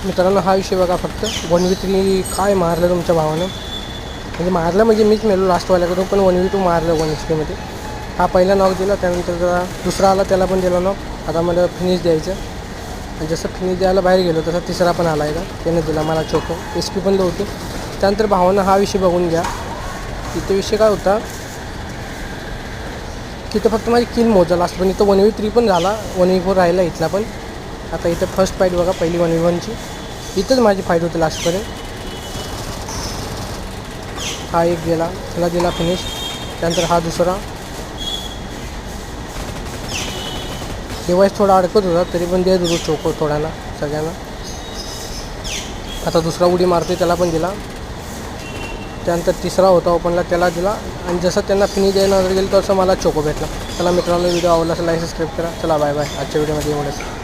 मित्रांनो हा विषय बघा फक्त 1v3 काय मारलं तुमच्या भावानं. म्हणजे मारलं म्हणजे मीच मेलो लास्टवाल्याकडून, पण 1v2 मारलं 1 HP. हा पहिला नॉक दिला, त्यानंतर दुसरा आला त्याला पण दिला नॉक. आता मला फिनिश द्यायचं आणि जसं फिनिश द्यायला बाहेर गेलो तसा तिसरा पण आला आहे का, त्याने दिला मला चोको. HP पण लो होती. त्यानंतर भावानं हा विषय बघून घ्या. इथे विषय काय होता, तिथं फक्त माझी किल मोजायला असतं, पण इथं 1v3 पण झाला, 1v4 राहिला इथला पण. आता इथं फर्स्ट फाईट बघा, पहिली 1v1ची इथंच माझी फाईट होती लास्टपर्यंत. हा एक गेला, त्याला दिला फिनिश. त्यानंतर हा दुसरा. डिवाईस थोडा अडकत होता तरी पण देत होतो चोको थोड्याला सगळ्यांना. आता दुसरा उडी मारते, त्याला पण दिला. त्यानंतर तिसरा होता ओपनला, त्याला दिला. आणि जसं त्यांना फिनिश द्यायला गेलं तसं मला चोको भेटला. चला मित्रांनो, व्हिडिओ आवडला असेल लाईक सबस्क्राईब करा. चला बाय बाय. आजच्या व्हिडिओमध्ये एवढंच.